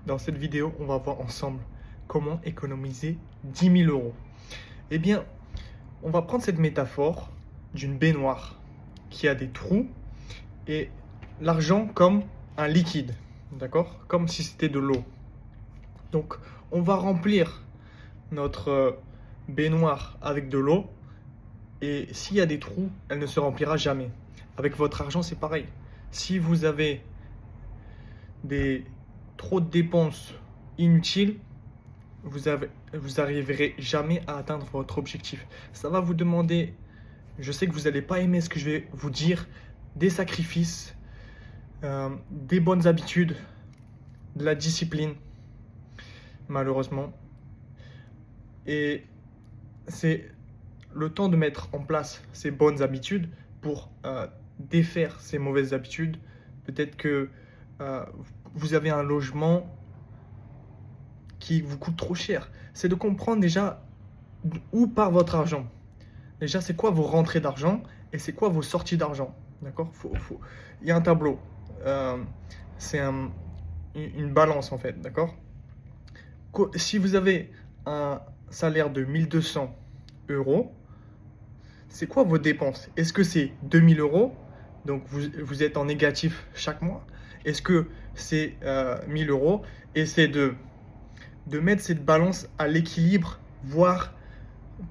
Dans cette vidéo, on va voir ensemble comment économiser 10 000 euros. Eh bien, on va prendre cette métaphore d'une baignoire qui a des trous et l'argent comme un liquide, d'accord? Comme si c'était de l'eau. Donc, on va remplir notre baignoire avec de l'eau et s'il y a des trous, elle ne se remplira jamais. Avec votre argent, c'est pareil. Si vous avez trop de dépenses inutiles, vous arriverez jamais à atteindre votre objectif. Ça va vous demander, je sais que vous n'allez pas aimer ce que je vais vous dire, des sacrifices, des bonnes habitudes, de la discipline, malheureusement. Et c'est le temps de mettre en place ces bonnes habitudes pour défaire ces mauvaises habitudes. Peut-être que vous avez un logement qui vous coûte trop cher. C'est de comprendre déjà où part votre argent. Déjà, c'est quoi vos rentrées d'argent et c'est quoi vos sorties d'argent. D'accord? Il y a un tableau. C'est une balance en fait. D'accord? Si vous avez un salaire de 1200 euros, c'est quoi vos dépenses? Est-ce que c'est 2000 euros? Donc vous êtes en négatif chaque mois. Est-ce que c'est 1000 euros? Et c'est de mettre cette balance à l'équilibre, voire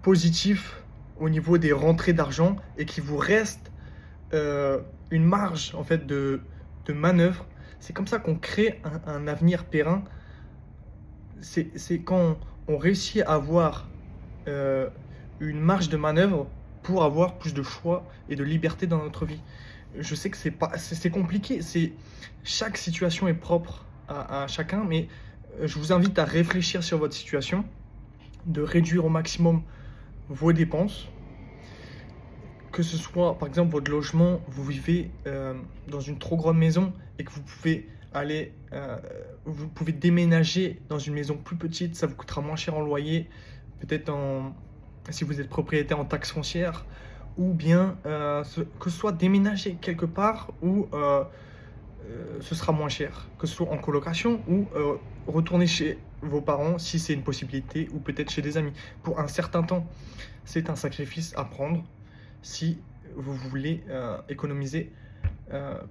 positif au niveau des rentrées d'argent et qu'il vous reste une marge en fait de manœuvre. C'est comme ça qu'on crée un avenir périn. C'est quand on réussit à avoir une marge de manœuvre pour avoir plus de choix et de liberté dans notre vie. Je sais que c'est compliqué. Chaque situation est propre à chacun, mais je vous invite à réfléchir sur votre situation, de réduire au maximum vos dépenses, que ce soit par exemple votre logement, vous vivez dans une trop grande maison et que vous pouvez déménager dans une maison plus petite, ça vous coûtera moins cher en loyer, peut-être si vous êtes propriétaire en taxe foncière, ou bien que ce soit déménager quelque part où ce sera moins cher, que ce soit en colocation ou retourner chez vos parents si c'est une possibilité, ou peut-être chez des amis. Pour un certain temps, c'est un sacrifice à prendre si vous voulez économiser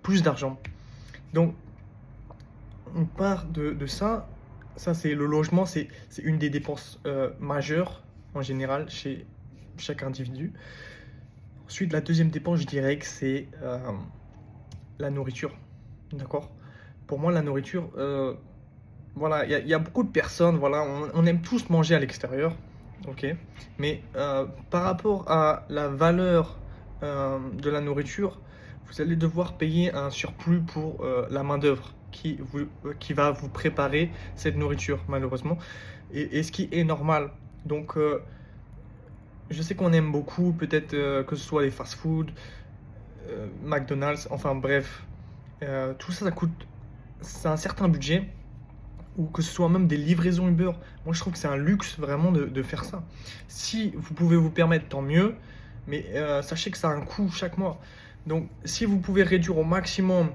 plus d'argent. Donc, on part de ça. Ça, c'est le logement, c'est une des dépenses majeures en général chez chaque individu. Ensuite, la deuxième dépense, je dirais que c'est la nourriture. D'accord? Pour moi, la nourriture, voilà, il y a beaucoup de personnes, voilà, on aime tous manger à l'extérieur, ok? Mais par rapport à la valeur de la nourriture, vous allez devoir payer un surplus pour la main-d'œuvre qui va vous préparer cette nourriture, malheureusement, et ce qui est normal. Donc, je sais qu'on aime beaucoup, peut-être que ce soit les fast-food, McDonald's, enfin bref, tout ça, ça coûte, c'est un certain budget, ou que ce soit même des livraisons Uber. Moi, je trouve que c'est un luxe vraiment de faire ça. Si vous pouvez vous permettre, tant mieux, mais sachez que ça a un coût chaque mois. Donc, si vous pouvez réduire au maximum,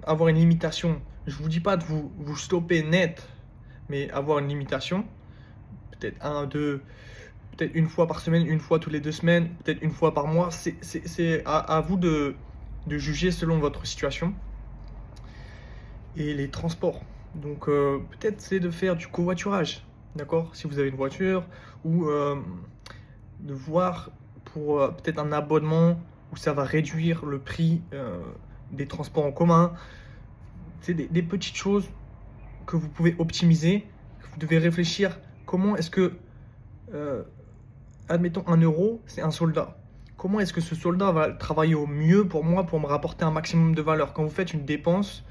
avoir une limitation, je vous dis pas de vous stopper net, mais avoir une limitation, peut-être peut-être une fois par semaine, une fois tous les 2 semaines, peut-être une fois par mois. C'est à vous de juger selon votre situation. Et les transports. Donc peut-être c'est de faire du covoiturage, d'accord? Si vous avez une voiture, ou de voir pour peut-être un abonnement où ça va réduire le prix des transports en commun. C'est des petites choses que vous pouvez optimiser. Vous devez réfléchir comment est-ce que, admettons 1 euro, c'est un soldat. Comment est-ce que ce soldat va travailler au mieux pour moi pour me rapporter un maximum de valeur? Quand vous faites une dépense,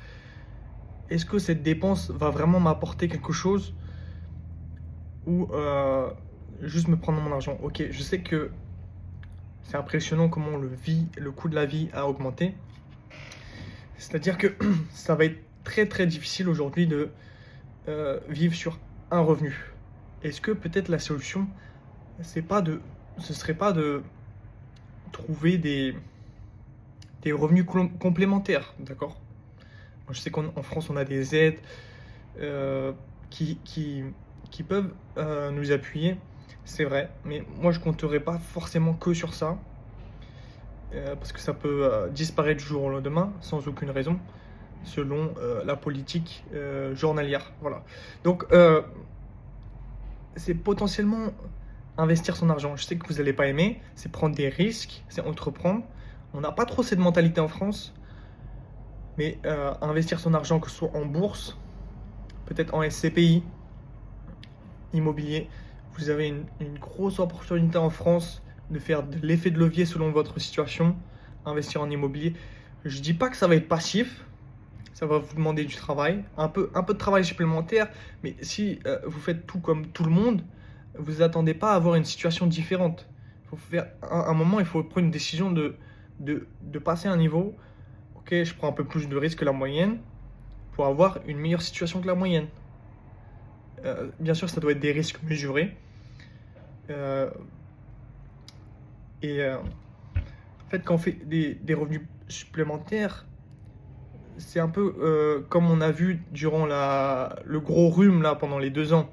est-ce que cette dépense va vraiment m'apporter quelque chose ou juste me prendre mon argent? Ok, je sais que c'est impressionnant comment le coût de la vie a augmenté. C'est-à-dire que ça va être très très difficile aujourd'hui de vivre sur un revenu. Est-ce que peut-être la solution, ce serait pas de trouver des revenus complémentaires, d'accord? Je sais qu'en France, on a des aides euh, qui, qui, qui peuvent nous appuyer, c'est vrai. Mais moi, je compterai pas forcément que sur ça, parce que ça peut disparaître du jour au lendemain, sans aucune raison, selon la politique journalière. Voilà. Donc, c'est potentiellement investir son argent. Je sais que vous n'allez pas aimer, c'est prendre des risques, c'est entreprendre. On n'a pas trop cette mentalité en France, mais investir son argent, que ce soit en bourse, peut-être en SCPI, immobilier, vous avez une grosse opportunité en France de faire de l'effet de levier selon votre situation, investir en immobilier. Je ne dis pas que ça va être passif, ça va vous demander du travail, un peu de travail supplémentaire, mais si vous faites tout comme tout le monde, vous attendez pas à avoir une situation différente. Il faut faire, un moment, il faut prendre une décision de passer un niveau. Ok, je prends un peu plus de risques que la moyenne pour avoir une meilleure situation que la moyenne. Bien sûr, ça doit être des risques mesurés. Euh, en fait, quand on fait des revenus supplémentaires, c'est un peu comme on a vu durant le gros rhume là, pendant les 2 ans,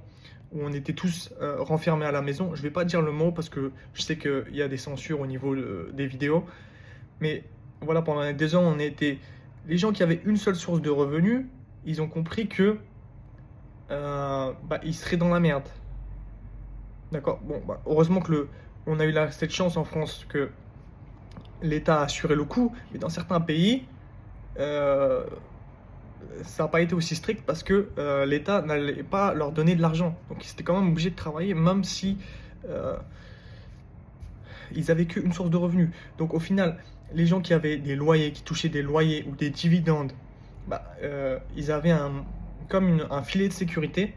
où on était tous renfermés à la maison. Je vais pas dire le mot parce que je sais qu'il y a des censures au niveau des vidéos. Mais voilà, pendant les 2 ans, on était... Les gens qui avaient une seule source de revenus, ils ont compris que ils seraient dans la merde. D'accord. Bon, heureusement que on a eu cette chance en France que l'État a assuré le coup, mais dans certains pays, euh, ça n'a pas été aussi strict parce que l'État n'allait pas leur donner de l'argent. Donc ils étaient quand même obligés de travailler, même si euh, ils avaient qu'une source de revenus. Donc au final, les gens qui avaient des loyers, qui touchaient des loyers ou des dividendes, ils avaient comme un filet de sécurité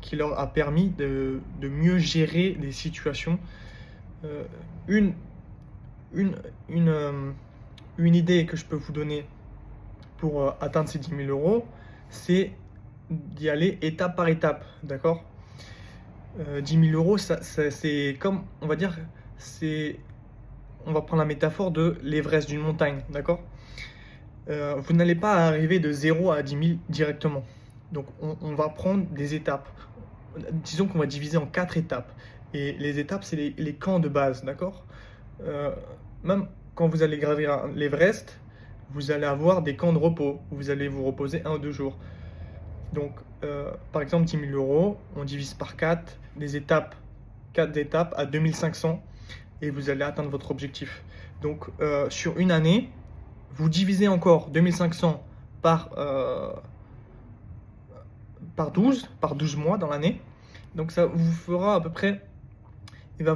qui leur a permis de mieux gérer des situations. Euh, une, une, une, euh, une idée que je peux vous donner pour atteindre ces 10 000 euros, c'est d'y aller étape par étape, d'accord. 10 000 euros, c'est comme, on va dire, on va prendre la métaphore de l'Everest d'une montagne, d'accord. Vous n'allez pas arriver de 0 à 10 000 directement. Donc on va prendre des étapes. Disons qu'on va diviser en 4 étapes. Et les étapes, c'est les camps de base, d'accord. Même quand vous allez gravir l'Everest, vous allez avoir des camps de repos où vous allez vous reposer 1 ou 2 jours. Donc, par exemple, 10 000 euros, on divise par 4, 4 étapes à 2500 et vous allez atteindre votre objectif. Donc, sur une année, vous divisez encore 2500 par 12 mois dans l'année. Donc, ça vous fera à peu près, il va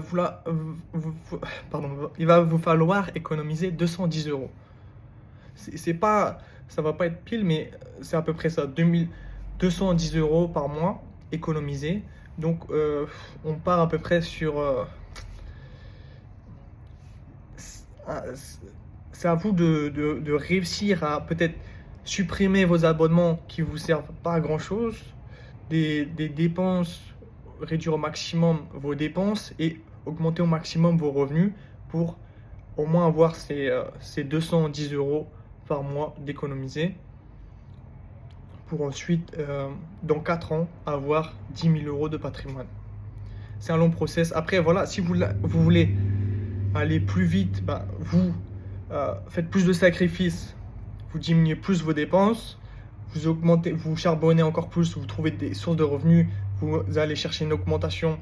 vous falloir économiser 210 euros. C'est pas, ça va pas être pile, mais c'est à peu près ça, 210 euros par mois économisés. Donc on part à peu près sur... c'est à vous de réussir à peut-être supprimer vos abonnements qui vous servent pas à grand chose, des dépenses, réduire au maximum vos dépenses et augmenter au maximum vos revenus pour au moins avoir ces 210 euros par mois d'économiser pour ensuite, dans 4 ans, avoir 10 000 euros de patrimoine. C'est un long process. Après, voilà, si vous voulez aller plus vite, vous faites plus de sacrifices, vous diminuez plus vos dépenses, vous charbonnez encore plus, vous trouvez des sources de revenus, vous allez chercher une augmentation,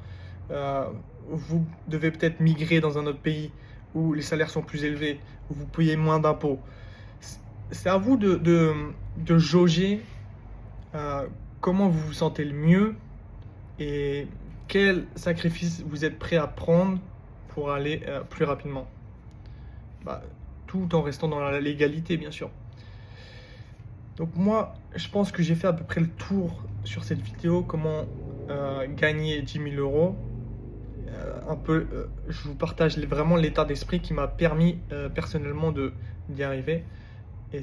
vous devez peut-être migrer dans un autre pays où les salaires sont plus élevés, où vous payez moins d'impôts. C'est à vous de jauger comment vous vous sentez le mieux et quel sacrifice vous êtes prêt à prendre pour aller plus rapidement. Tout en restant dans la légalité, bien sûr. Donc moi, je pense que j'ai fait à peu près le tour sur cette vidéo, comment gagner 10 000 euros. Je vous partage vraiment l'état d'esprit qui m'a permis personnellement d'y arriver. Et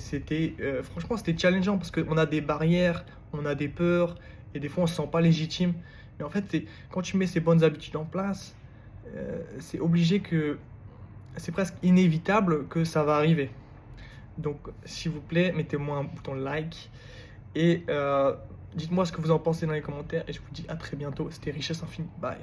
franchement, c'était challengeant parce qu'on a des barrières, on a des peurs, et des fois on se sent pas légitime. Mais en fait, quand tu mets ces bonnes habitudes en place, c'est c'est presque inévitable que ça va arriver. Donc, s'il vous plaît, mettez-moi un bouton like et Dites-moi ce que vous en pensez dans les commentaires et je vous dis à très bientôt. C'était Richesse Infinie. Bye.